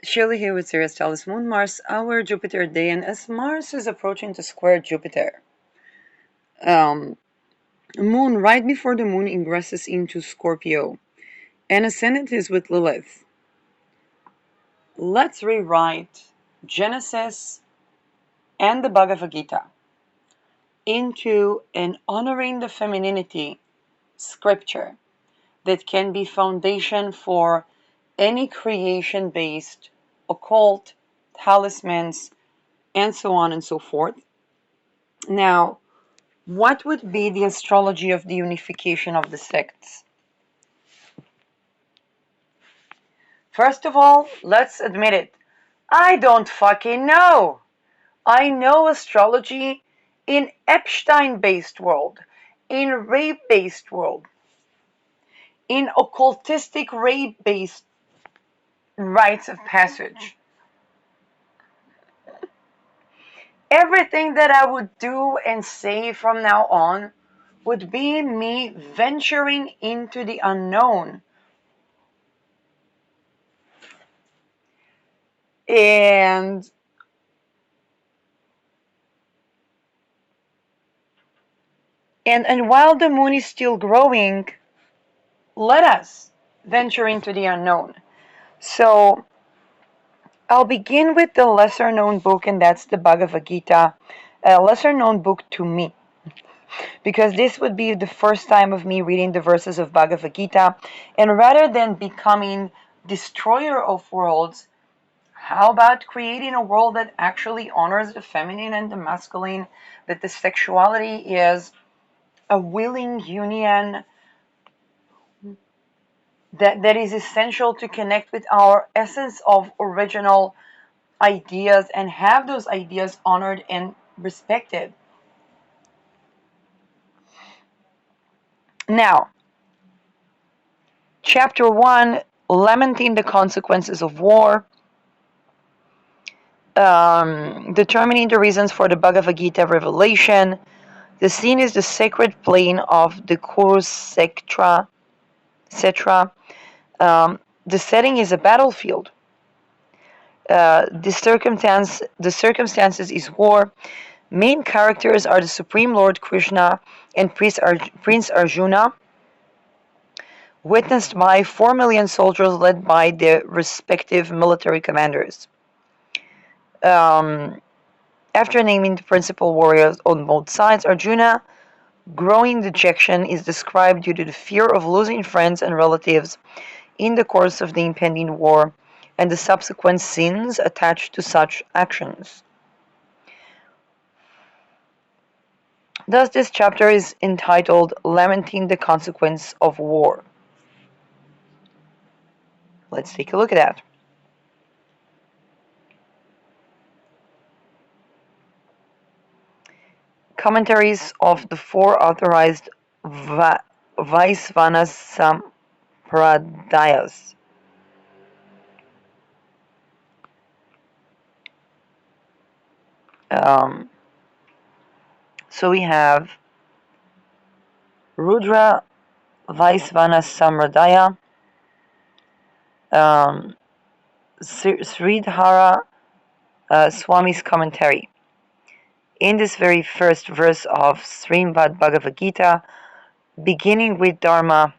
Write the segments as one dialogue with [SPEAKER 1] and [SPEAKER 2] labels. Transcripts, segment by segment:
[SPEAKER 1] Shirley here with Sirius Talis Moon, Mars, our Jupiter day, and as Mars is approaching to square Jupiter, Moon right before the Moon ingresses into Scorpio, and ascendant is with Lilith. Let's rewrite Genesis and the Bhagavad Gita into an honoring the femininity scripture that can be foundation for any creation-based occult, talismans, and so on and so forth. Now, what would be the astrology of the unification of the sects? First of all, let's admit it. I don't fucking know. I know astrology in Epstein-based world, in rape-based world, in occultistic rape-based rites of passage. Everything that I would do and say from now on would be me venturing into the unknown. And while the moon is still growing, let us venture into the unknown. So I'll begin with the lesser known book, and that's the Bhagavad Gita, a lesser known book to me, because this would be the first time of me reading the verses of Bhagavad Gita, and rather than becoming destroyer of worlds, how about creating a world that actually honors the feminine and the masculine, that the sexuality is a willing union that is essential to connect with our essence of original ideas and have those ideas honored and respected. Now, chapter 1, lamenting the consequences of war, determining the reasons for the Bhagavad Gita revelation. The scene is the sacred plain of the Kurukshetra, etc. The setting is a battlefield. The circumstances is war. Main characters are the Supreme Lord Krishna and Prince Arjuna, witnessed by 4 million soldiers led by their respective military commanders. After naming the principal warriors on both sides, Arjuna, growing dejection, is described due to the fear of losing friends and relatives in the course of the impending war and the subsequent sins attached to such actions. Thus, this chapter is entitled Lamenting the Consequence of War. Let's take a look at that. Commentaries of the four authorized Vaisvana Sampradayas. So we have Rudra Vaisvana Sampradaya, Sridhara Swami's commentary. In this very first verse of Srimad Bhagavad Gita, beginning with Dharma,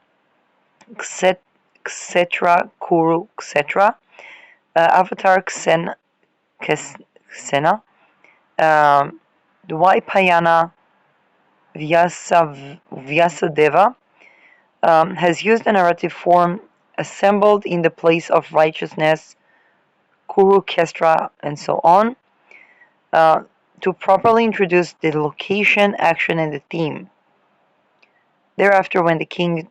[SPEAKER 1] etc., Kuru, etc., Avatar Ksena, Dvaipayana Vyasadeva has used a narrative form assembled in the place of righteousness, Kurukshetra, and so on, to properly introduce the location, action, and the theme. Thereafter, when the king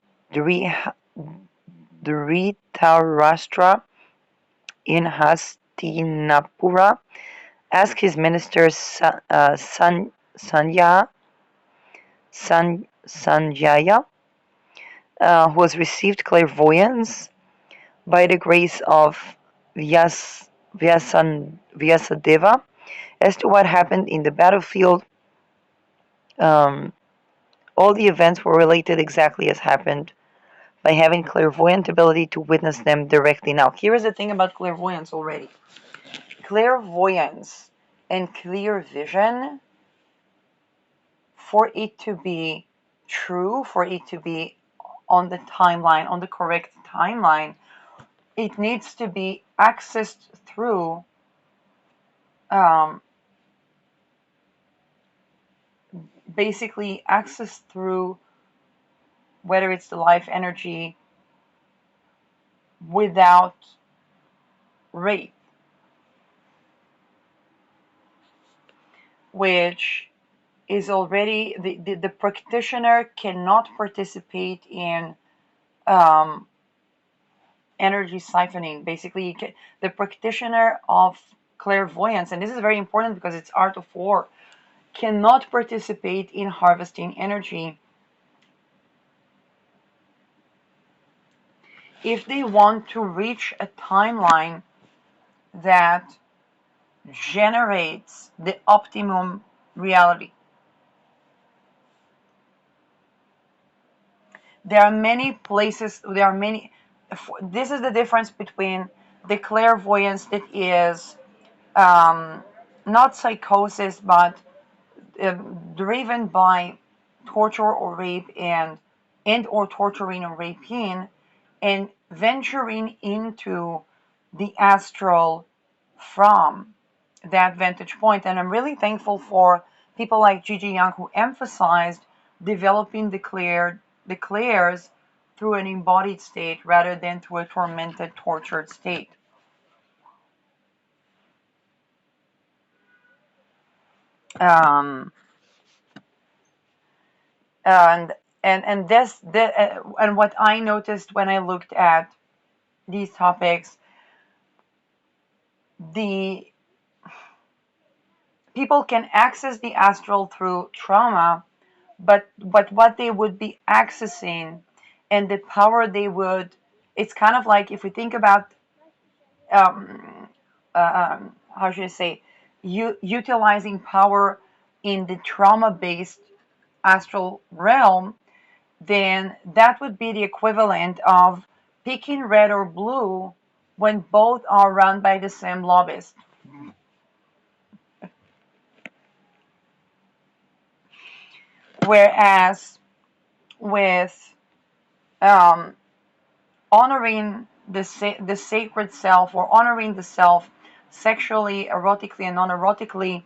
[SPEAKER 1] Dhritarashtra in Hastinapura asked his minister Sanjaya, who has received clairvoyance by the grace of Vyasadeva, as to what happened in the battlefield, all the events were related exactly as happened by having clairvoyant ability to witness them directly. Now, here is the thing about clairvoyance already. Clairvoyance and clear vision, for it to be true, for it to be on the timeline, on the correct timeline, it needs to be accessed through basically accessed through whether it's the life energy without rape, which is already the practitioner cannot participate in energy siphoning. Basically, the practitioner of clairvoyance, and this is very important because it's art of war, cannot participate in harvesting energy if they want to reach a timeline that generates the optimum reality. There are many places, this is the difference between the clairvoyance that is not psychosis, but driven by torture or rape and or torturing or raping, and venturing into the astral from that vantage point. And I'm really thankful for people like Gigi Young who emphasized developing the clairs through an embodied state rather than through a tormented, tortured state. Um, and and what I noticed when I looked at these topics, the people can access the astral through trauma, but what they would be accessing and the power they would, it's kind of like if we think about how should I say, utilizing power in the trauma-based astral realm, then that would be the equivalent of picking red or blue when both are run by the same lobbyist. Whereas with honoring the sacred self, or honoring the self sexually, erotically, and non-erotically,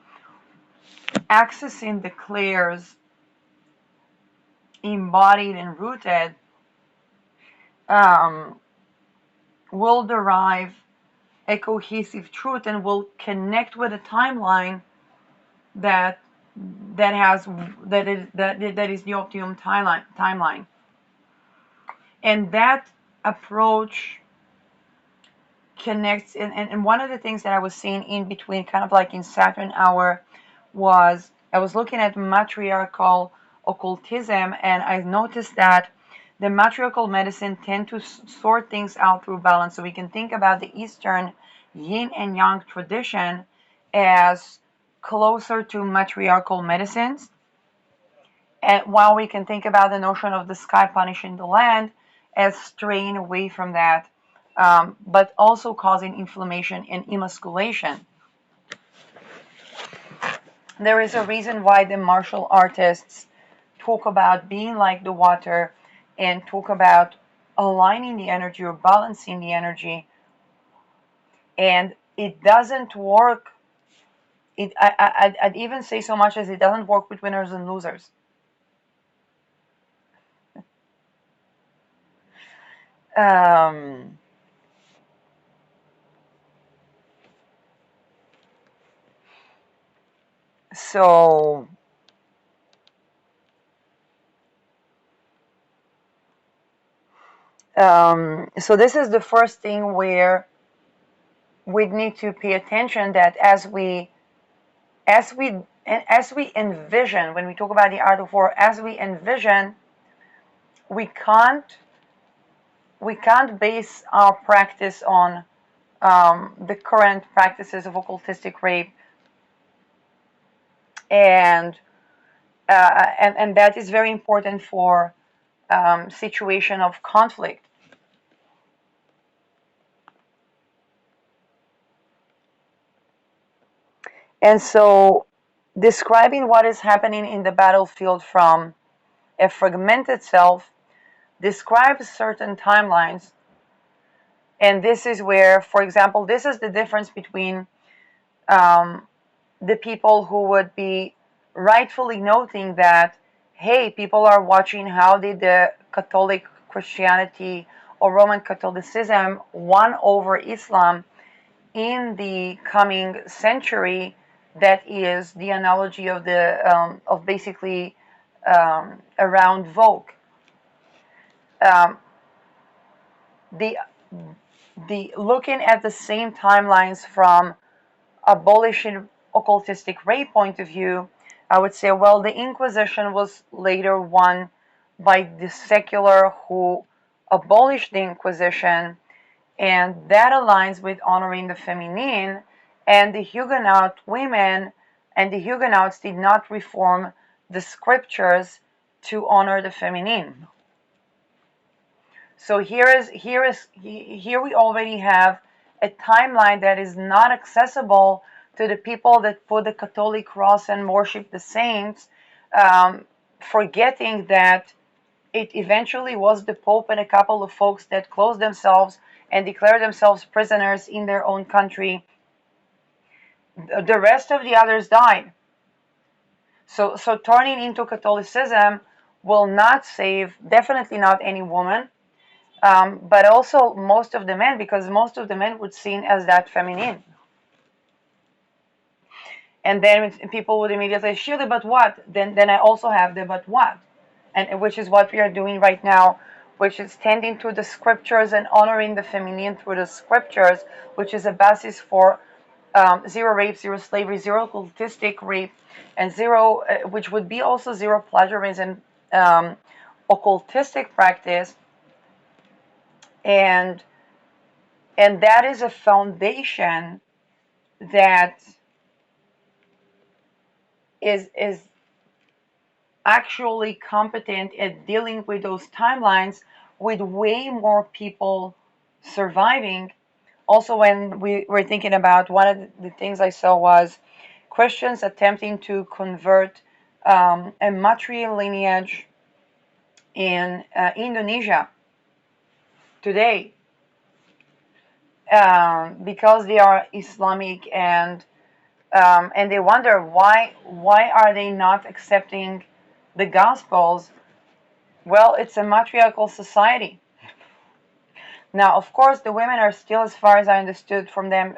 [SPEAKER 1] accessing the clairs embodied and rooted, will derive a cohesive truth and will connect with a timeline that is the optimum timeline. And that approach connects, and one of the things that I was seeing in between, kind of like in Saturn hour, was I was looking at matriarchal occultism, and I noticed that the matriarchal medicine tend to sort things out through balance. So we can think about the Eastern yin and yang tradition as closer to matriarchal medicines, and while we can think about the notion of the sky punishing the land as straying away from that, but also causing inflammation and emasculation. There is a reason why the martial artists talk about being like the water and talk about aligning the energy or balancing the energy. And it doesn't work. I'd even say so much as it doesn't work with winners and losers. Um, so so this is the first thing where we need to pay attention, that as we envision, when we talk about the art of war, as we envision, we can't base our practice on the current practices of occultistic rape, and that is very important for situation of conflict. And so, describing what is happening in the battlefield from a fragmented self describes certain timelines. And this is where, for example, this is the difference between um, the people who would be rightfully noting that, hey, people are watching how did the Catholic Christianity or Roman Catholicism won over Islam in the coming century. That is the analogy of the of basically around Vogue. Um, the the looking at the same timelines from abolishing occultistic rape point of view, I would say, well, the Inquisition was later won by the secular who abolished the Inquisition, and that aligns with honoring the feminine. And the Huguenot women and the Huguenots did not reform the scriptures to honor the feminine. So here we already have a timeline that is not accessible to the people that put the Catholic cross and worship the saints, forgetting that it eventually was the Pope and a couple of folks that closed themselves and declared themselves prisoners in their own country. The rest of the others died. So turning into Catholicism will not save, definitely not any woman, but also most of the men, because most of the men would seen as that feminine. And then people would immediately say, surely, but what? Then I also have the but what, and which is what we are doing right now, which is tending to the scriptures and honoring the feminine through the scriptures, which is a basis for zero rape, zero slavery, zero occultistic rape, and zero, which would be also zero plagiarism, occultistic practice, and that is a foundation that is actually competent at dealing with those timelines with way more people surviving. Also, when we were thinking about, one of the things I saw was Christians attempting to convert a matriarchal lineage in Indonesia today, because they are Islamic, and they wonder why are they not accepting the Gospels. Well, it's a matriarchal society. Now, of course, the women are still, as far as I understood from them,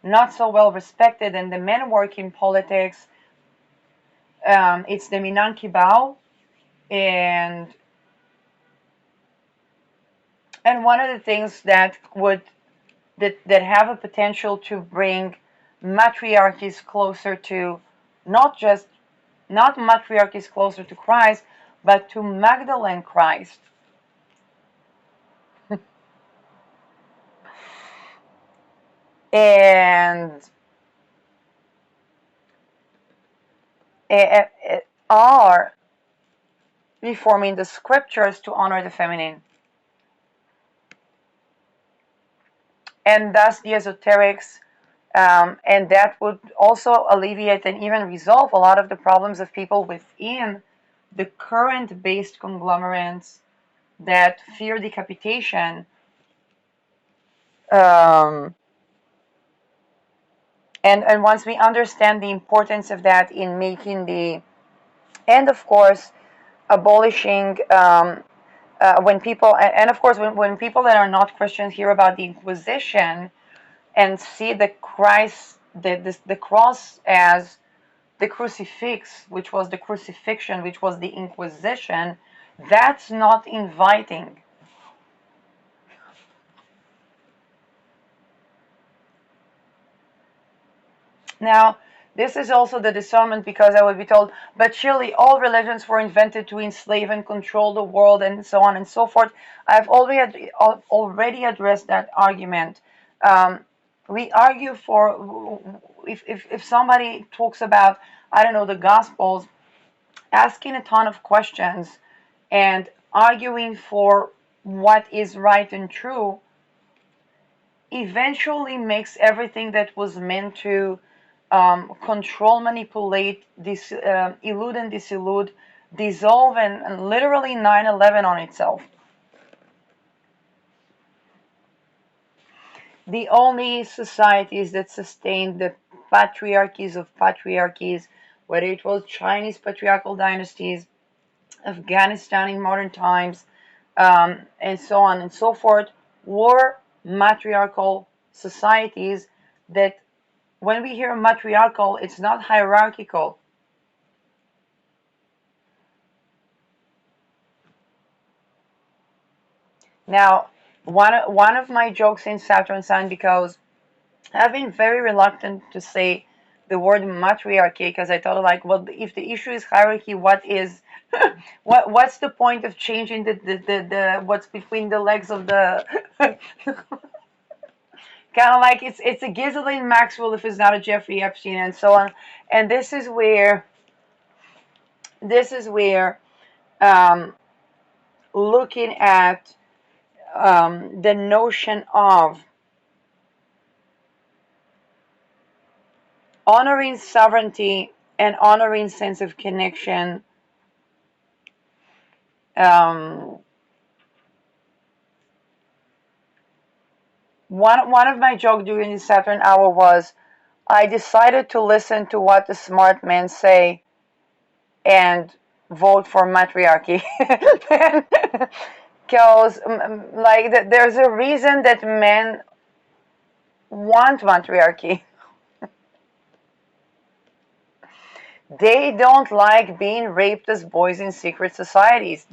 [SPEAKER 1] not so well respected, and the men work in politics. It's the Minankibao, and one of the things that have a potential to bring matriarchies closer to, not matriarchies closer to Christ, but to Magdalene Christ. And are reforming the scriptures to honor the feminine. And thus the esoterics, and that would also alleviate and even resolve a lot of the problems of people within the current based conglomerates that fear decapitation. And once we understand the importance of that in making and of course abolishing, when people, and of course when people that are not Christians hear about the Inquisition and see the Christ, the cross as the crucifix, which was the crucifixion, which was the Inquisition, that's not inviting. Now, this is also the discernment, because I would be told, but surely all religions were invented to enslave and control the world, and so on and so forth. I've already addressed that argument. We argue for, if somebody talks about, I don't know, the Gospels, asking a ton of questions and arguing for what is right and true eventually makes everything that was meant to control, manipulate, elude and disillude, dissolve, and literally 9/11 on itself. The only societies that sustained the patriarchies of patriarchies, whether it was Chinese patriarchal dynasties, Afghanistan in modern times, and so on and so forth, were matriarchal societies that, when we hear matriarchal, it's not hierarchical. Now, one of my jokes in Saturn Sign, because I've been very reluctant to say the word matriarchy, because I thought, like, well, if the issue is hierarchy, what is what's the point of changing the what's between the legs of the kind of like it's a Ghislaine Maxwell if it's not a Jeffrey Epstein and so on. And this is where um, looking at the notion of honoring sovereignty and honoring sense of connection. Um, one of my jokes during the Saturn hour was, I decided to listen to what the smart men say and vote for matriarchy. Because like there's a reason that men want matriarchy. They don't like being raped as boys in secret societies.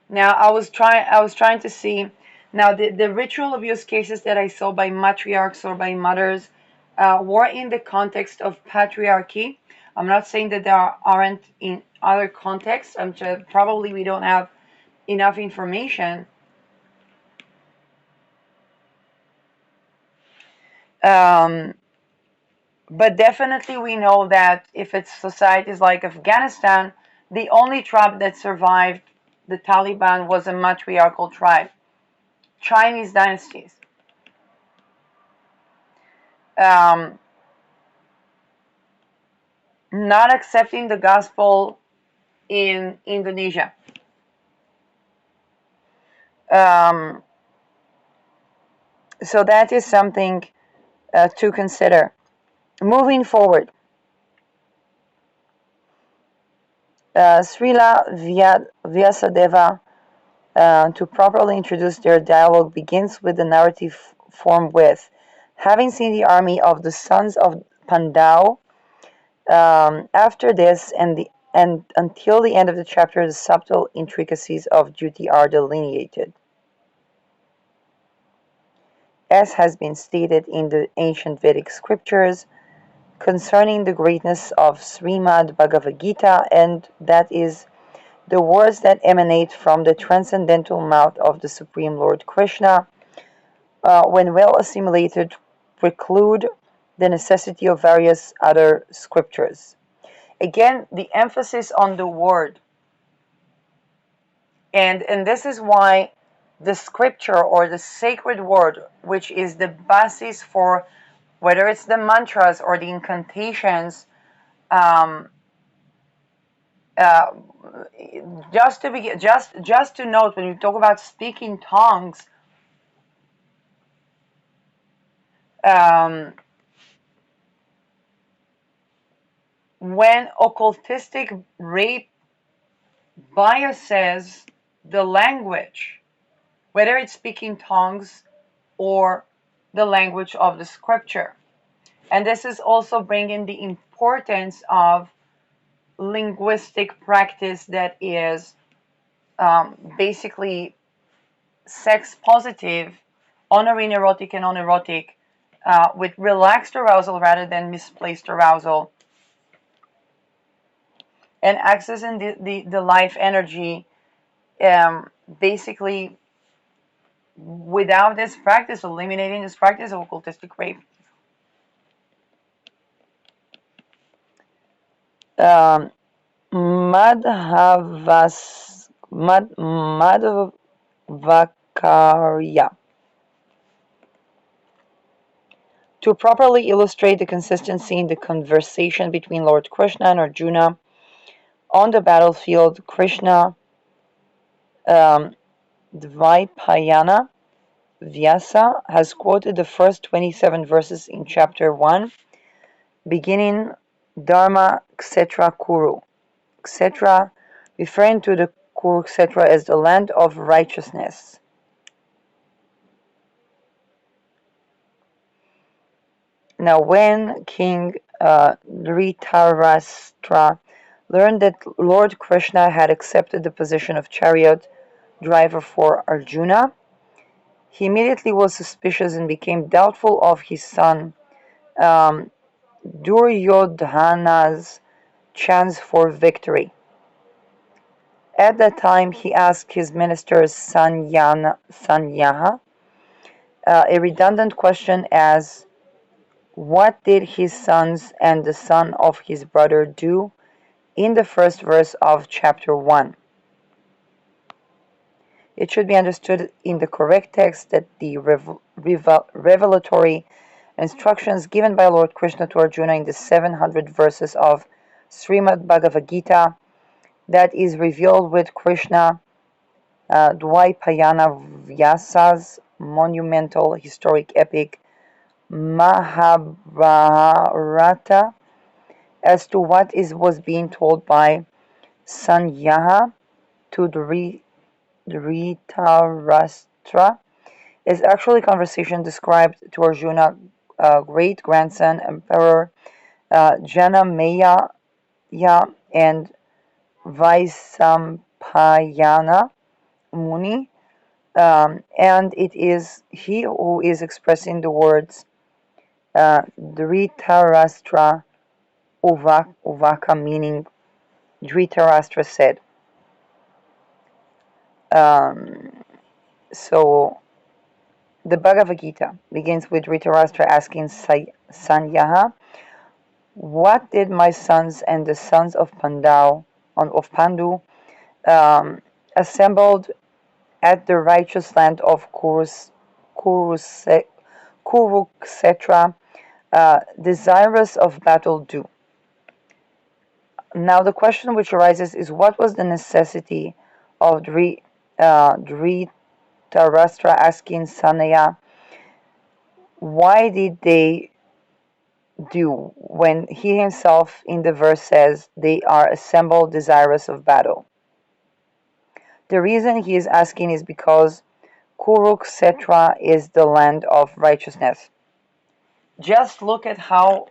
[SPEAKER 1] Now I was trying to see. Now the ritual abuse cases that I saw by matriarchs or by mothers were in the context of patriarchy. I'm not saying that there aren't in other contexts. I'm just, probably we don't have enough information. Um, but definitely we know that if it's societies like Afghanistan, the only tribe that survived the Taliban was a matriarchal tribe. Chinese dynasties. Um, Not accepting the gospel in Indonesia. Um, so that is something to consider. Moving forward, Srila Vyasadeva, to properly introduce their dialogue, begins with the narrative form with, having seen the army of the sons of Pandau. After this and until the end of the chapter, the subtle intricacies of duty are delineated. As has been stated in the ancient Vedic scriptures concerning the greatness of Srimad Bhagavad Gita, and that is the words that emanate from the transcendental mouth of the Supreme Lord Krishna, when well assimilated, preclude the necessity of various other scriptures. Again, the emphasis on the word. And this is why the scripture or the sacred word, which is the basis for whether it's the mantras or the incantations, um, uh, just to note, when you talk about speaking tongues, um, when occultistic rape biases the language, whether it's speaking tongues or the language of the scripture. And this is also bringing the importance of linguistic practice that is basically sex positive, honoring erotic and unerotic, with relaxed arousal rather than misplaced arousal, and accessing the life energy, basically without this practice, eliminating this practice of occultistic rape. Um, Madhvakarya. To properly illustrate the consistency in the conversation between Lord Krishna and Arjuna on the battlefield, Krishna um, Dvaipayana Vyasa has quoted the first 27 verses in chapter 1, beginning Dharma Kshetra Kuru, Kshetra referring to the Kurukshetra as the land of righteousness. Now, when King Dhritarashtra learned that Lord Krishna had accepted the position of chariot driver for Arjuna, he immediately was suspicious and became doubtful of his son um, Duryodhana's chance for victory. At that time, he asked his minister Sanyaha a redundant question as what did his sons and the son of his brother do in the first verse of chapter 1? It should be understood in the correct text that the revelatory instructions given by Lord Krishna to Arjuna in the 700 verses of Srimad Bhagavad Gita that is revealed with Krishna Dvaipayana Vyasa's monumental historic epic Mahabharata as to what was being told by Sanyaha to Dhritarashtra is actually conversation described to Arjuna, great-grandson Emperor Janamaya and Vaisampayana Muni, and it is he who is expressing the words Dhritarashtra Uvaka, meaning Dhritarashtra said. Um, so the Bhagavad Gita begins with Dhritarashtra asking Sanyaha, "What did my sons and the sons of Pandu assembled at the righteous land of Kurukshetra, desirous of battle do?" Now the question which arises is what was the necessity of Dhritarashtra asking Sanaya why did they do when he himself in the verse says they are assembled desirous of battle? The reason he is asking is because Kurukshetra is the land of righteousness. Just look at how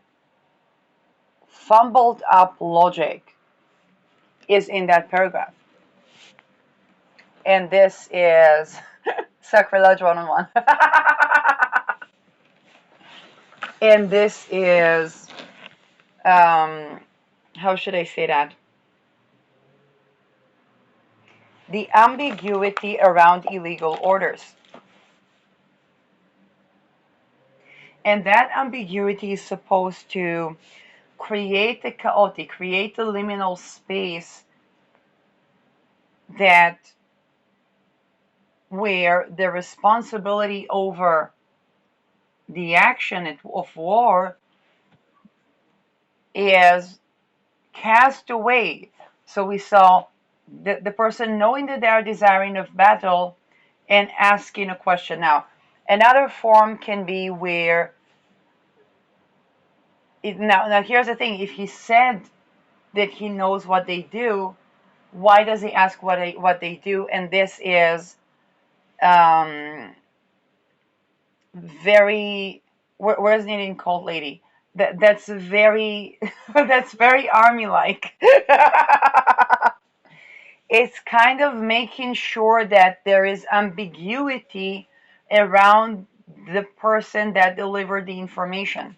[SPEAKER 1] fumbled up logic is in that paragraph. And this is Sacrilege 101. And this is, how should I say that? The ambiguity around illegal orders. And that ambiguity is supposed to create the chaotic, create the liminal space that where the responsibility over the action of war is cast away. So we saw the person knowing that they are desiring of battle and asking a question. Now, another form can be where now here's the thing: if he said that he knows what they do, why does he ask what they do? And this is very where's the Indian cold lady? That's very that's very army like. It's kind of making sure that there is ambiguity around the person that delivered the information.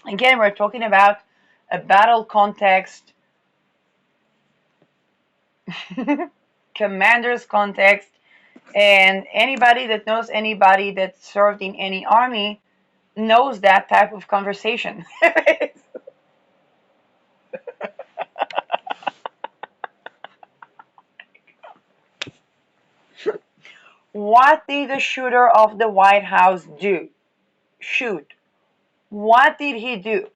[SPEAKER 1] Again, we're talking about a battle context, commander's context, and anybody that knows anybody that served in any army knows that type of conversation. What did the shooter of the White House do? Shoot. What did he do?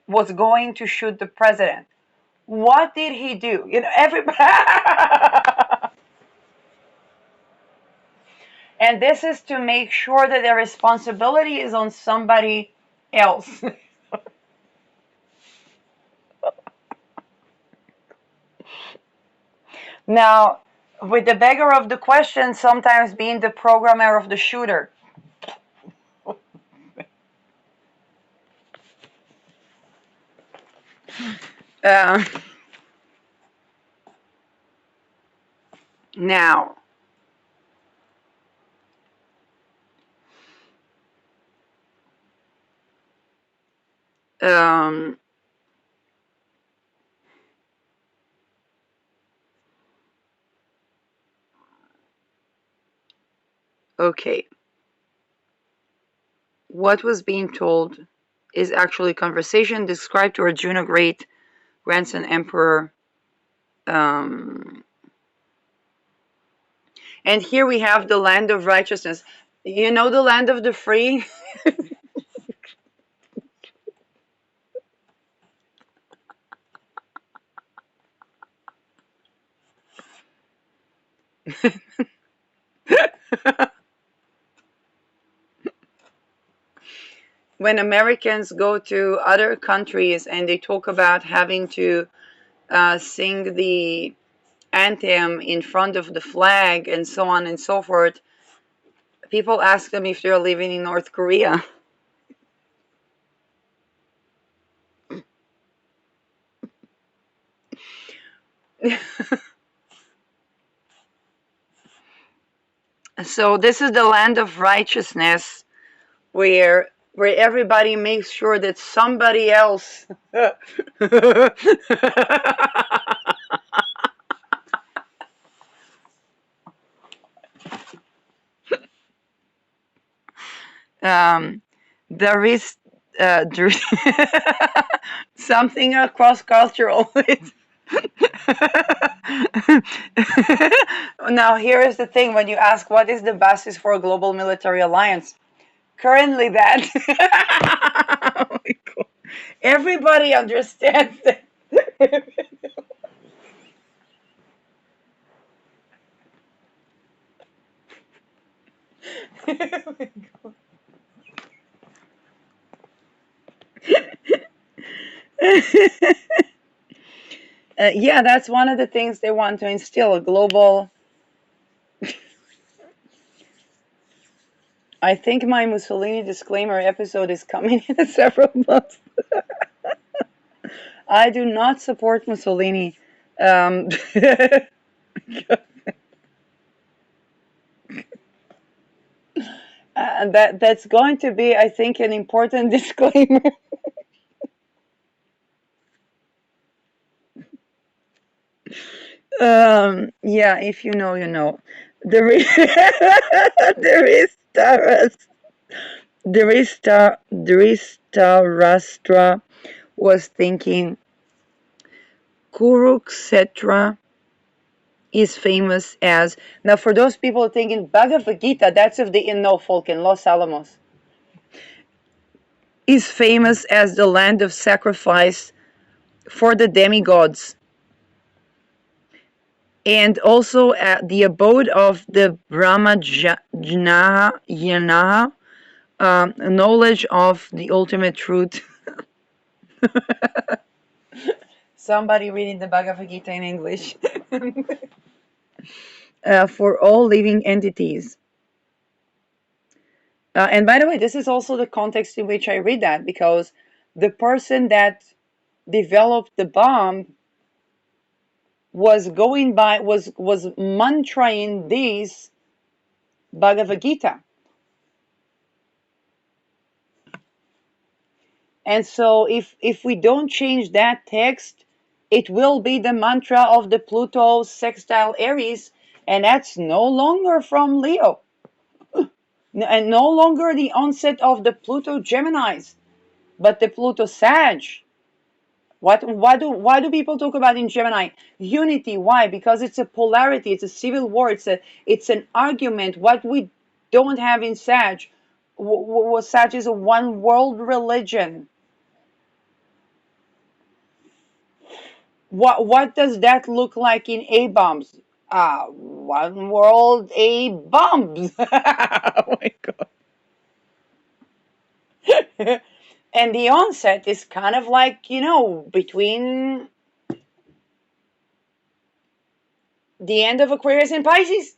[SPEAKER 1] Was going to shoot the president. What did he do? You know, everybody. And this is to make sure that the responsibility is on somebody else. Now, with the beggar of the question sometimes being the programmer of the shooter. Uh, now, um, okay. What was being told is actually conversation described to Arjuna, great grandson emperor. And here we have the land of righteousness. You know the land of the free? When Americans go to other countries and they talk about having to sing the anthem in front of the flag and so on and so forth, people ask them if they're living in North Korea. So this is the land of righteousness where everybody makes sure that somebody else there is there something cross cultural. Now here is the thing: when you ask what is the basis for a global military alliance, currently that oh my God. Everybody understands that. Yeah, that's one of the things they want to instill, a global. I think my Mussolini disclaimer episode is coming in several months. I do not support Mussolini. That's going to be, I think, an important disclaimer. Yeah, if you know, you know. There is, there is Taras, Dhritarashtra was thinking Kurukshetra is famous as, now for those people thinking Bhagavad Gita, that's of the no folk in Los Alamos, is famous as the land of sacrifice for the demigods, and also at the abode of the Brahmajnana, knowledge of the ultimate truth. Somebody reading the Bhagavad Gita in English. For all living entities. And by the way, this is also the context in which I read that, because the person that developed the bomb was mantraing this Bhagavad Gita. And so if we don't change that text, it will be the mantra of the Pluto sextile Aries, and that's no longer from Leo. And no longer the onset of the Pluto Geminis, but the Pluto Sag. Why do people talk about in Gemini? Unity. Why? Because it's a polarity, it's a civil war, it's an argument. What we don't have in Sag. Sag is a one world religion. What does that look like in A bombs? One world A bombs. Oh my god. And the onset is kind of like, between the end of Aquarius and Pisces.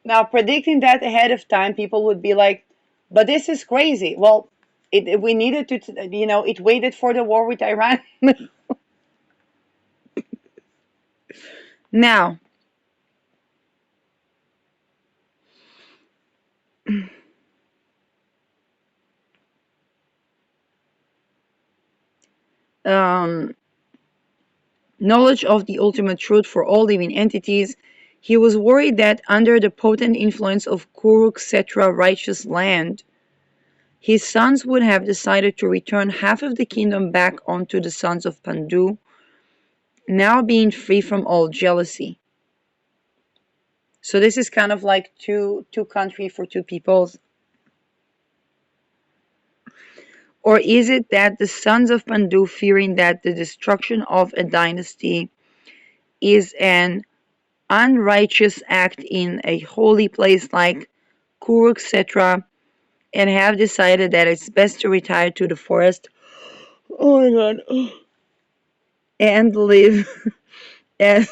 [SPEAKER 1] Now, predicting that ahead of time, people would be like, but this is crazy. Well, we needed to, it waited for the war with Iran. Now, um, knowledge of the ultimate truth for all living entities, he was worried that under the potent influence of Kurukshetra righteous land, his sons would have decided to return half of the kingdom back onto the sons of Pandu, now being free from all jealousy. So this is kind of like two country for two peoples. Or is it that the sons of Pandu, fearing that the destruction of a dynasty is an unrighteous act in a holy place like Kurukshetra, and have decided that it's best to retire to the forest? Oh my god. And live as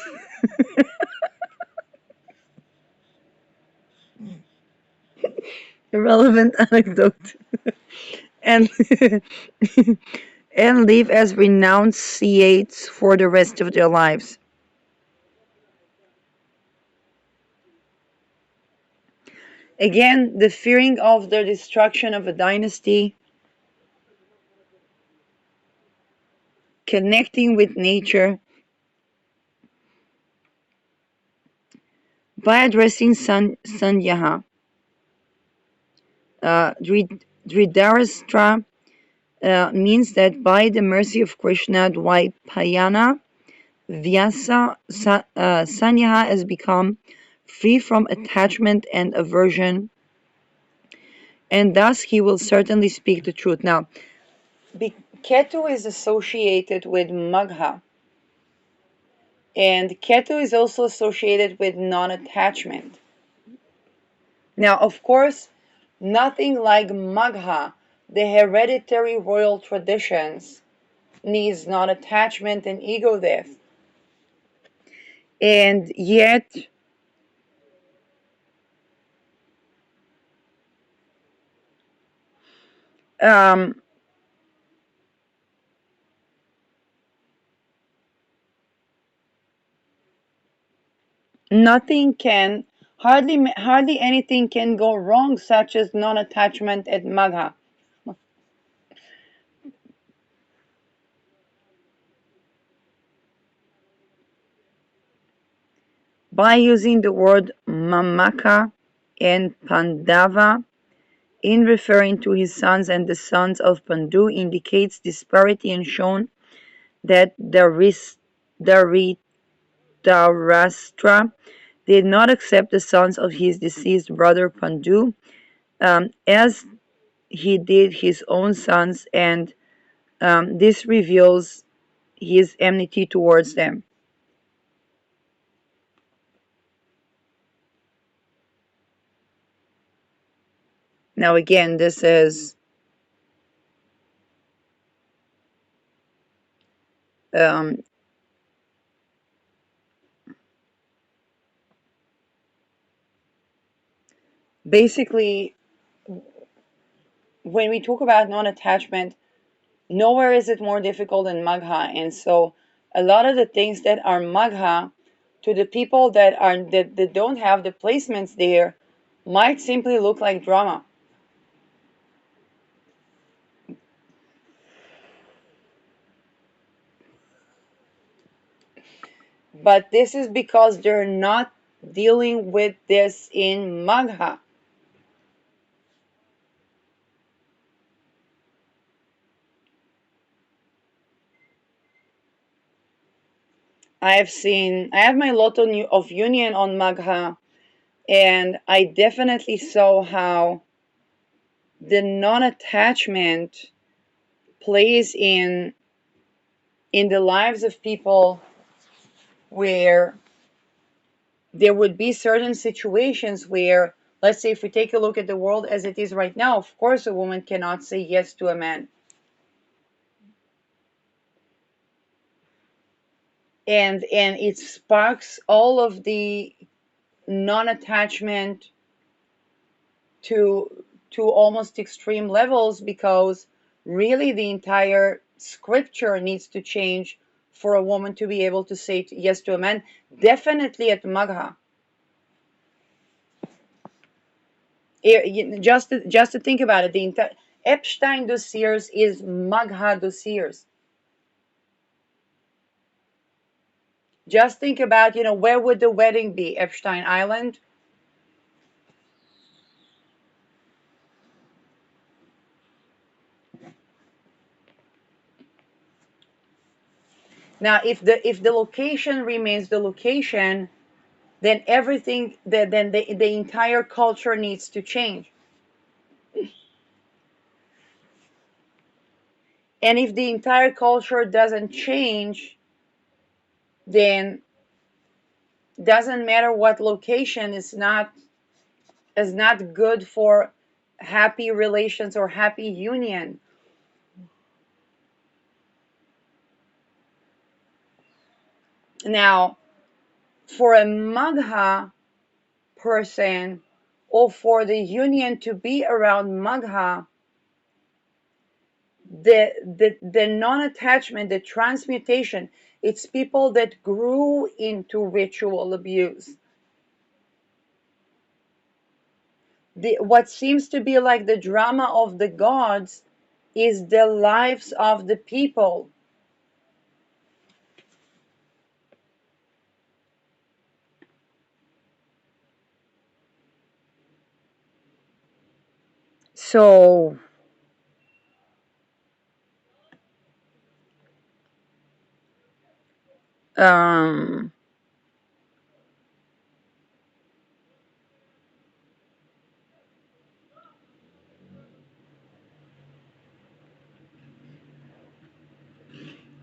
[SPEAKER 1] irrelevant anecdote and and live as renunciates for the rest of their lives. Again, the fearing of the destruction of a dynasty, connecting with nature by addressing Sandhya, Dhritarashtra, means that by the mercy of Krishna, Dvaipayana, Sandhya has become free from attachment and aversion, and thus he will certainly speak the truth. Now, Ketu is associated with Magha, and Ketu is also associated with non-attachment. Now, of course, nothing like Magha, the hereditary royal traditions, needs non-attachment and ego death. And yet, um, nothing can, hardly anything can go wrong, such as non-attachment at Magha. By using the word Mamaka and Pandava in referring to his sons and the sons of Pandu indicates disparity and shown that Dhritarashtra did not accept the sons of his deceased brother Pandu as he did his own sons, and this reveals his enmity towards them. Now, again, this is um, basically when we talk about non-attachment, nowhere is it more difficult than Magha, and so a lot of the things that are Magha to the people that don't have the placements there might simply look like drama. But this is because they're not dealing with this in Magha. I have my lot of union on Magha, and I definitely saw how the non-attachment plays in the lives of people, where there would be certain situations where, let's say, if we take a look at the world as it is right now, of course a woman cannot say yes to a man. And it sparks all of the non-attachment to almost extreme levels, because really the entire scripture needs to change for a woman to be able to say yes to a man, definitely at Magha. Just to think about it, the entire Epstein dossiers is Magha dossiers. Just think about, where would the wedding be? Epstein Island? Now, if the location remains the location, then everything, then the entire culture needs to change. And if the entire culture doesn't change, then doesn't matter what location, is not good for happy relations or happy union. Now, for a Magha person, or for the union to be around Magha, the non-attachment, the transmutation, it's people that grew into ritual abuse. What seems to be like the drama of the gods is the lives of the people. So, um,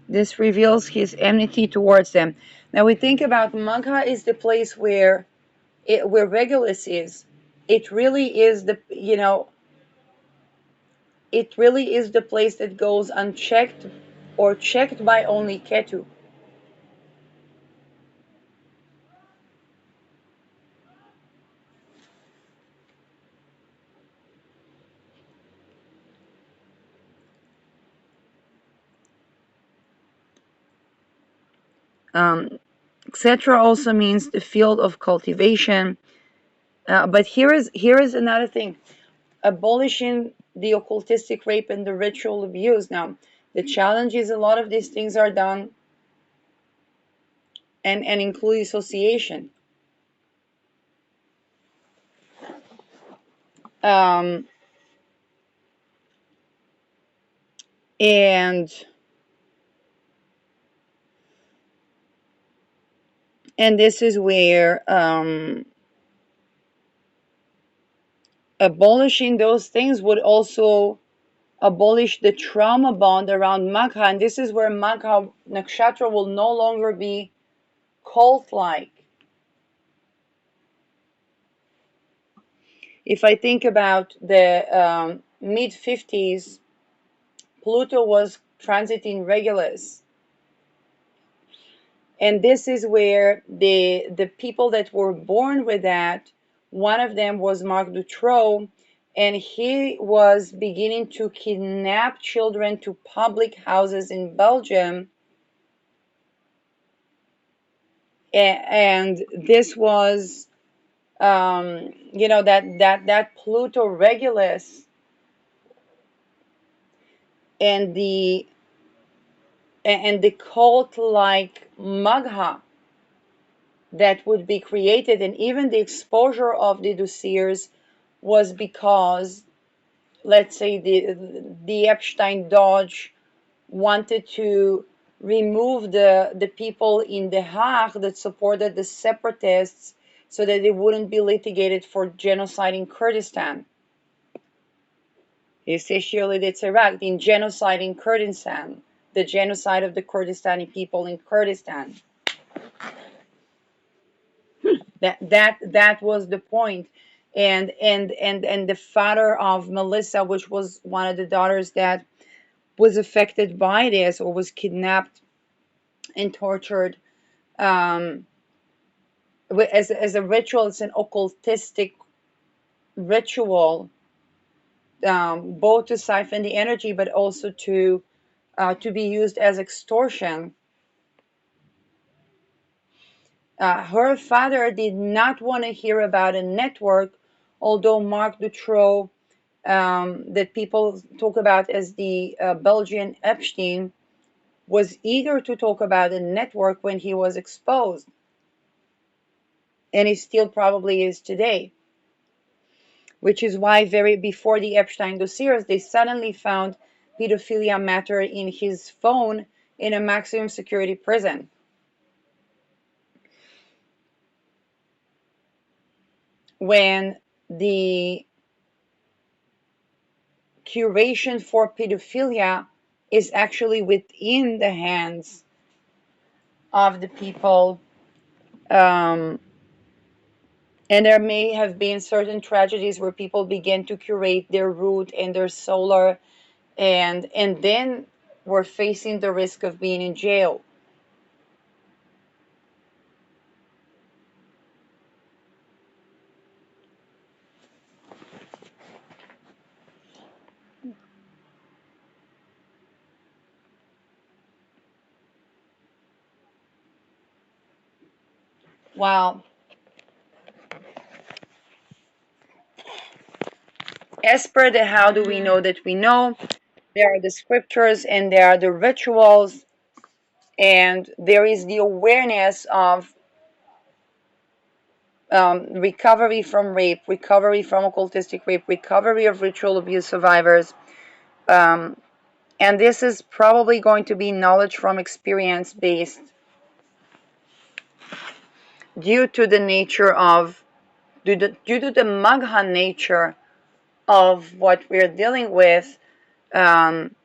[SPEAKER 1] this reveals his enmity towards them. Now we think about Magha is the place where Regulus is. It really is it really is the place that goes unchecked or checked by only Ketu. Etc. also means the field of cultivation. But here is another thing: abolishing the occultistic rape and the ritual abuse. Now, the challenge is a lot of these things are done and include association. Um, and and this is where abolishing those things would also abolish the trauma bond around Magha, and this is where Magha Nakshatra will no longer be cult-like. If I think about the mid-50s, Pluto was transiting Regulus, and this is where the people that were born with that, one of them was Marc Dutroux, and he was beginning to kidnap children to public houses in Belgium. And this was that Pluto Regulus and the cult like Magha that would be created, and even the exposure of the dossiers was because, let's say, the Epstein Dodge wanted to remove the people in The Hague that supported the separatists so that they wouldn't be litigated for genocide in Kurdistan. Essentially, that's Iraq, in genocide in Kurdistan, the genocide of the Kurdistani people in Kurdistan. That was the point. And the father of Melissa, which was one of the daughters that was affected by this or was kidnapped and tortured, um, as a ritual. It's an occultistic ritual, both to siphon the energy, but also to be used as extortion. Her father did not want to hear about a network, although Marc Dutroux, that people talk about as the Belgian Epstein, was eager to talk about a network when he was exposed, and he still probably is today. Which is why very before the Epstein dossiers, they suddenly found pedophilia matter in his phone in a maximum security prison. When the curation for pedophilia is actually within the hands of the people, um, and there may have been certain tragedies where people begin to curate their root and their solar, and then we're facing the risk of being in jail. Wow. As per the how do we know that we know, there are the scriptures and there are the rituals, and there is the awareness of recovery from rape, recovery from occultistic rape, recovery of ritual abuse survivors. Um, and this is probably going to be knowledge from experience based due to the nature of, due to the Magha nature of what we're dealing with, um,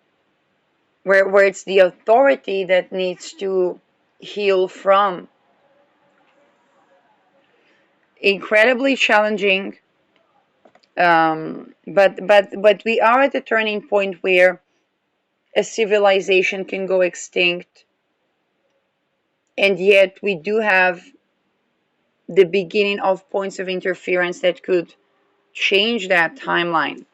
[SPEAKER 1] where it's the authority that needs to heal from. Incredibly challenging, but we are at a turning point where a civilization can go extinct, and yet we do have the beginning of points of interference that could change that timeline.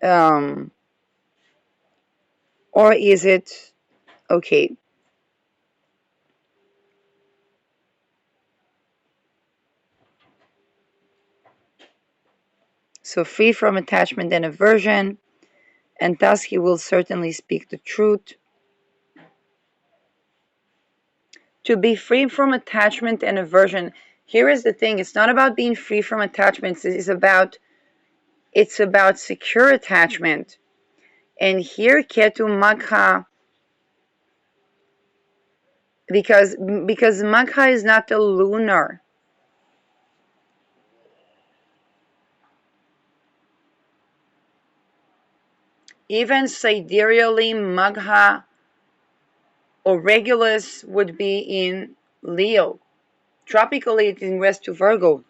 [SPEAKER 1] Um, or is it okay? So free from attachment and aversion, and thus he will certainly speak the truth. To be free from attachment and aversion. Here is the thing, it's not about being free from attachments, it's about secure attachment. And here Ketu Magha, because Magha is not a lunar. Even sidereally, Magha or Regulus would be in Leo. Tropically, it ingressed to Virgo.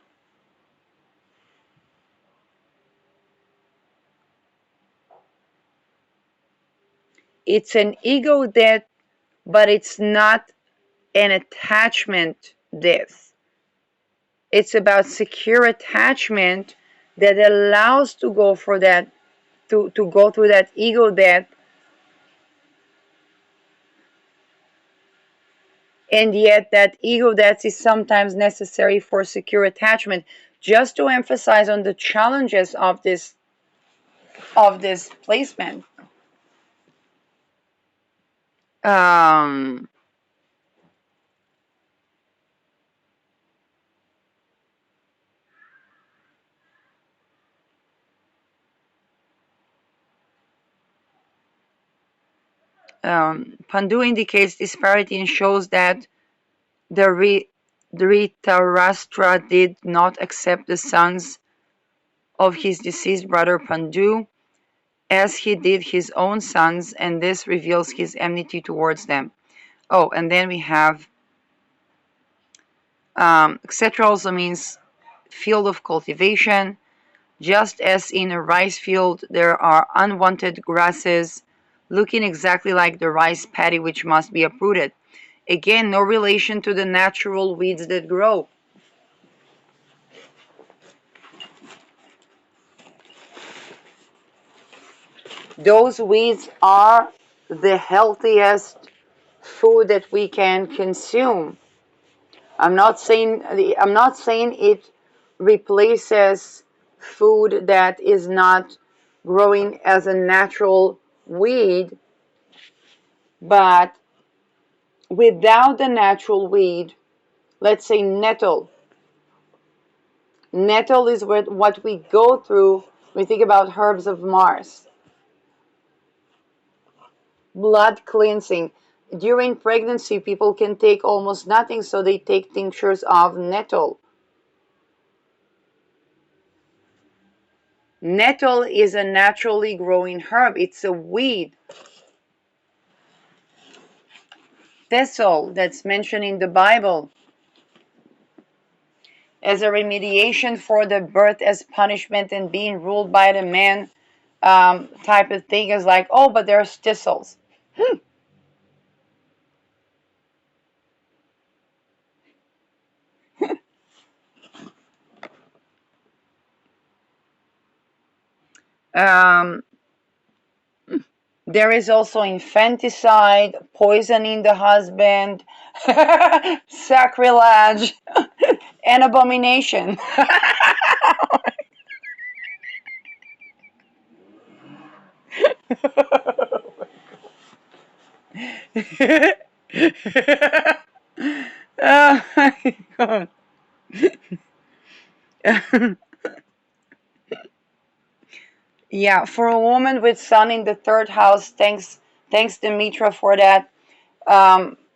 [SPEAKER 1] It's an ego death, but it's not an attachment death. It's about secure attachment that allows to go for that, to go through that ego death, and yet that ego death is sometimes necessary for secure attachment. Just to emphasize on the challenges of this placement. Um, Pandu indicates disparity and shows that the Dhritarashtra did not accept the sons of his deceased brother Pandu as he did his own sons, and this reveals his enmity towards them. Oh, and then we have etc. also means field of cultivation. Just as in a rice field there are unwanted grasses looking exactly like the rice paddy which must be uprooted. Again, no relation to the natural weeds that grow. Those weeds are the healthiest food that we can consume. I'm not saying it replaces food that is not growing as a natural weed, but without the natural weed, let's say nettle. Nettle is what we go through when we think about herbs of Mars. Blood cleansing. During pregnancy, people can take almost nothing, so they take tinctures of nettle. Nettle is a naturally growing herb. It's a weed. Thistle, that's mentioned in the Bible, as a remediation for the birth as punishment and being ruled by the man type of thing is like, oh, but there's thistles. Um, there is also infanticide, poisoning the husband, sacrilege, and abomination. Oh my God. Yeah, for a woman with sun in the third house, thanks the Mitra for that.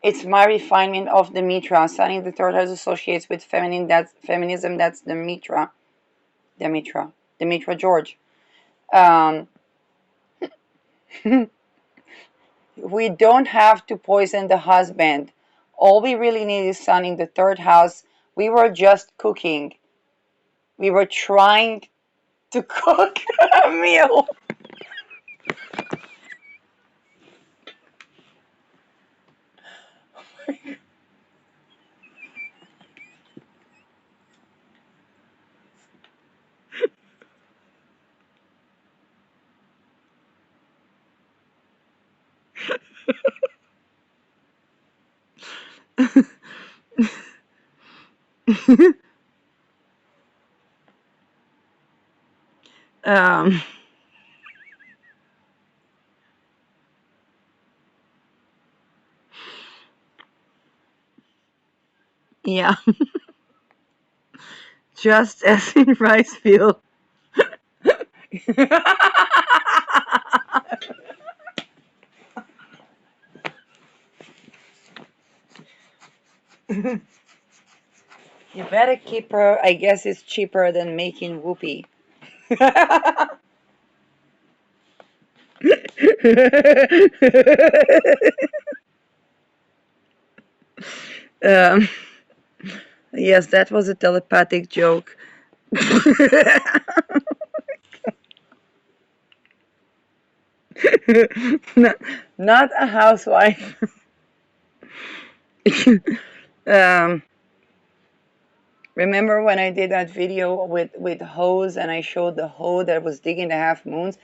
[SPEAKER 1] It's my refinement of the Mitra. Sun in the third house associates with feminine. That's feminism. That's the Mitra. The Mitra George. Um, we don't have to poison the husband. All we really need is sun in the third house. We were just cooking. We were trying to cook a meal. um, yeah, just as in rice field. You better keep her. I guess it's cheaper than making whoopee. um, yes, that was a telepathic joke. not, not a housewife. um, remember when I did that video with hose and I showed the hoe that was digging the half moons?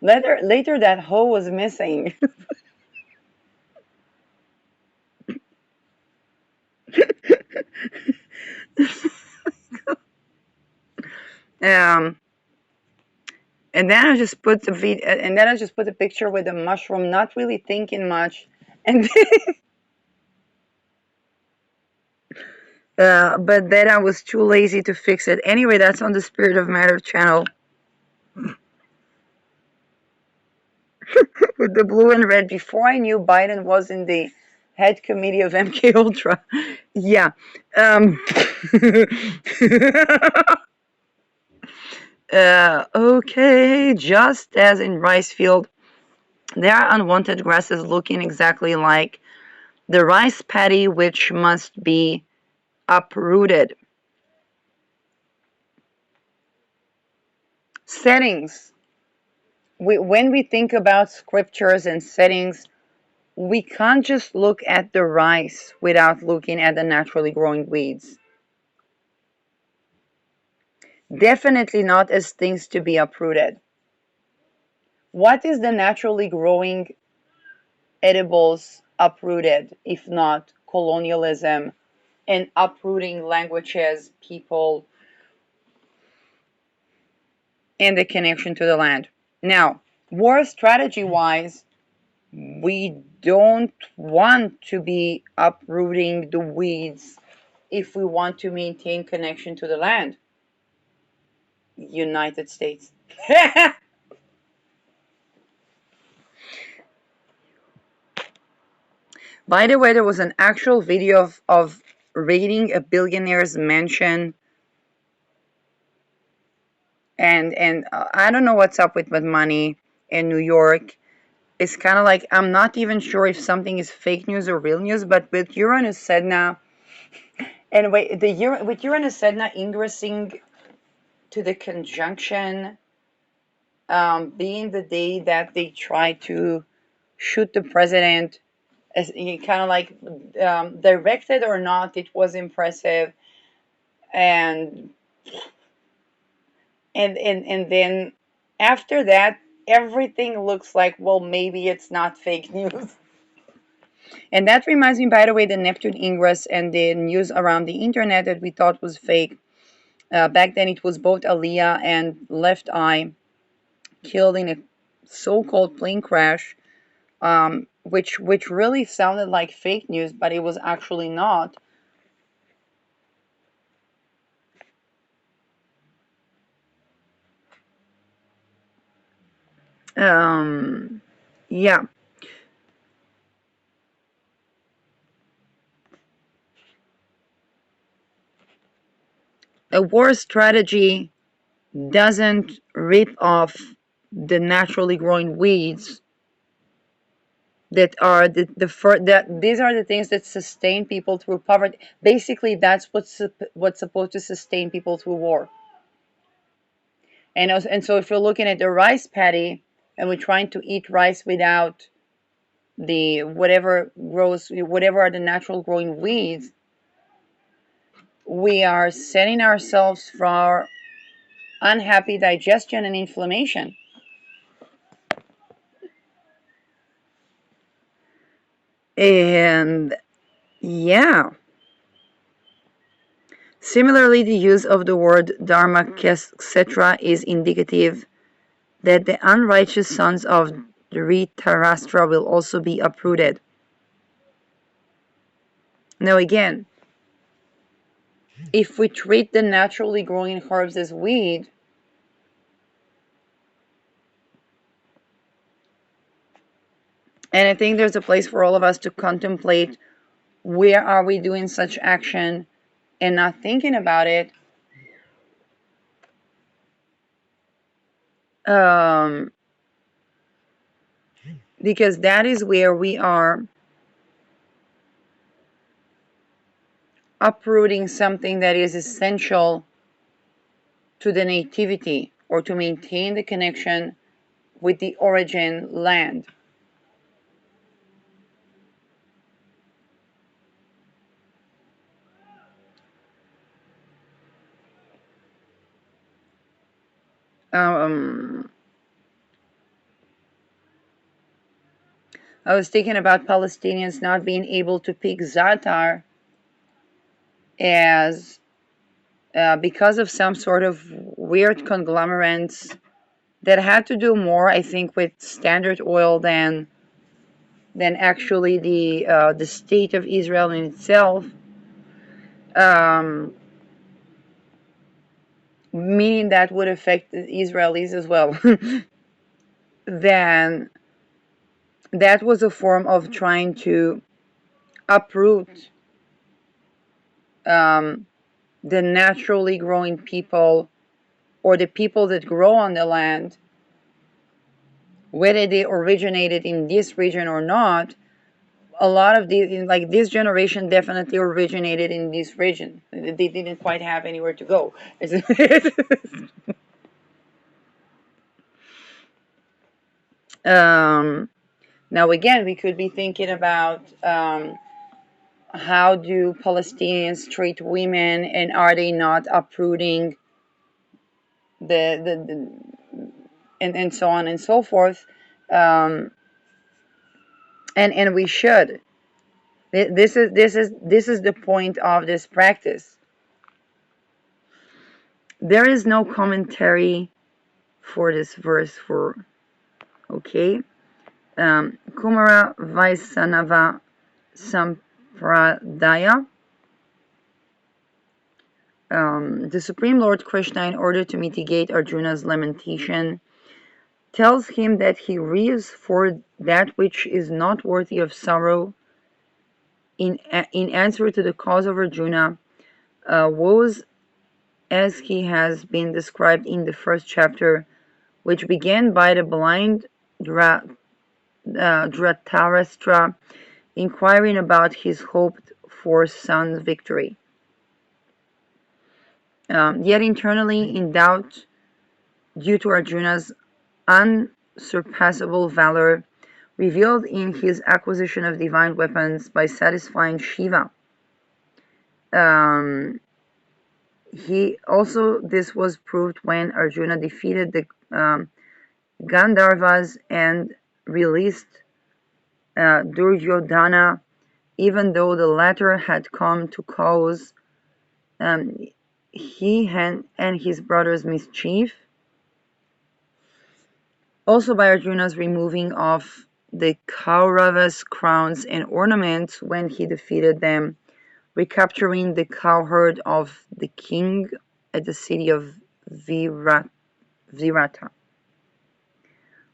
[SPEAKER 1] Later that hoe was missing. um, and then I just put the and then I just put a picture with a mushroom, not really thinking much, and but then I was too lazy to fix it. Anyway, that's on the Spirit of Matter channel. with the blue and red before I knew Biden was in the head committee of MK Ultra. Yeah. Um, okay, just as in rice field, there are unwanted grasses looking exactly like the rice paddy, which must be uprooted. Settings. When we think about scriptures and settings, we can't just look at the rice without looking at the naturally growing weeds. Definitely not as things to be uprooted. What is the naturally growing edibles uprooted, if not colonialism and uprooting languages, people, and the connection to the land? Now, war strategy wise, we don't want to be uprooting the weeds if we want to maintain connection to the land. United States. By the way, there was an actual video of raiding a billionaire's mansion, and I don't know what's up with money in New York. It's kind of like I'm not even sure if something is fake news or real news, but with Uranus Sedna, anyway, with Uranus Sedna ingressing to the conjunction, being the day that they try to shoot the president, as kind of like directed or not, it was impressive, and and then after that, everything looks like, well, maybe it's not fake news. And that reminds me, by the way, the Neptune ingress and the news around the internet that we thought was fake. Back then, it was both Aliyah and Left Eye killed in a so-called plane crash, which really sounded like fake news, but it was actually not. Yeah. A war strategy doesn't rip off the naturally growing weeds that are that these are the things that sustain people through poverty. Basically, that's what's supposed to sustain people through war. And so if you're looking at the rice paddy and we're trying to eat rice without the whatever are the natural growing weeds, we are setting ourselves for unhappy digestion and inflammation. And yeah. Similarly, the use of the word dharma, etc., is indicative that the unrighteous sons of Dhritarashtra will also be uprooted. Now, again, if we treat the naturally growing herbs as weed, and I think there's a place for all of us to contemplate where are we doing such action and not thinking about it. Because that is where we are uprooting something that is essential to the nativity or to maintain the connection with the origin land. I was thinking about Palestinians not being able to pick za'atar as because of some sort of weird conglomerates that had to do more, I think, with Standard Oil than actually the state of Israel in itself. Meaning that would affect the Israelis as well. Then that was a form of trying to uproot um, the naturally growing people, or the people that grow on the land, whether they originated in this region or not. A lot of these, like this generation, definitely originated in this region. They didn't quite have anywhere to go. um, Now, again, we could be thinking about how do Palestinians treat women, and are they not uprooting the and so on and so forth. Um, and we should. This is the point of this practice. There is no commentary for this verse for okay. Kumara Vaisnava Sampradaya. The Supreme Lord Krishna, in order to mitigate Arjuna's lamentation, tells him that he grieves for that which is not worthy of sorrow. In answer to the cause of Arjuna, woes as he has been described in the first chapter, which began by the blind Dhritarashtra inquiring about his hoped for son's victory. Yet internally in doubt due to Arjuna's unsurpassable valor, revealed in his acquisition of divine weapons by satisfying Shiva. This was proved when Arjuna defeated the Gandharvas and released Duryodhana, even though the latter had come to cause he and his brother's mischief. Also by Arjuna's removing of the Kauravas' crowns and ornaments when he defeated them, recapturing the cowherd of the king at the city of Virata.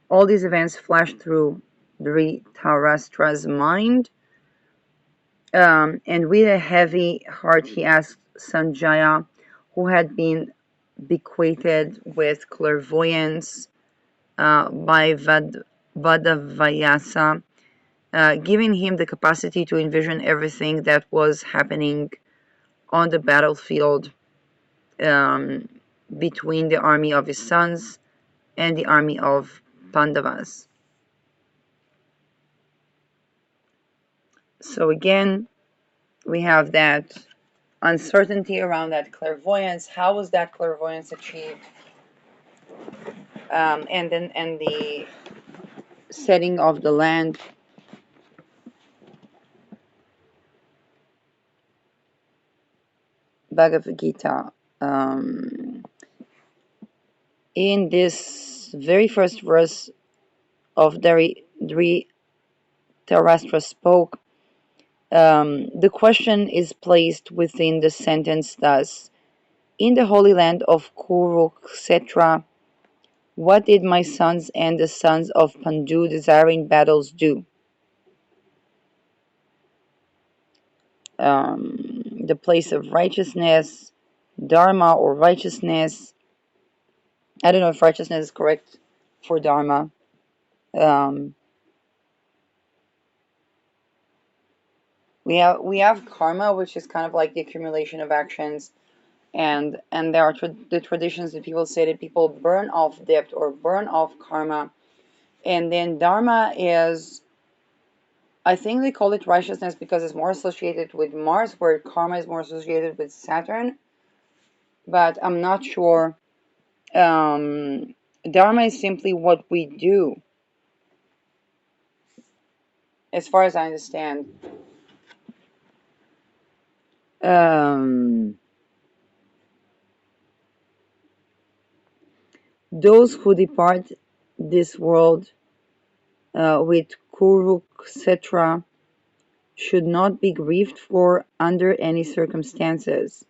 [SPEAKER 1] All these events flashed through Dhritarashtra's mind, and with a heavy heart he asked Sanjaya, who had been bequeathed with clairvoyance by Vadavayasa, giving him the capacity to envision everything that was happening on the battlefield between the army of his sons and the army of Pandavas. So again, we have that uncertainty around that clairvoyance. How was that clairvoyance achieved? And the setting of the land. Bhagavad Gita. In this very first verse of Dhritarashtra spoke, the question is placed within the sentence thus: in the holy land of Kurukshetra, what did my sons and the sons of Pandu desiring battles do? The place of righteousness, Dharma or righteousness. I don't know if righteousness is correct for Dharma. We have karma, which is kind of like the accumulation of actions, and there are the traditions that people say that people burn off debt or burn off karma, and then Dharma is, I think they call it righteousness because it's more associated with Mars, where karma is more associated with Saturn, but I'm not sure. Dharma is simply what we do, as far as I understand. Those who depart this world with Kurukshetra should not be grieved for under any circumstances.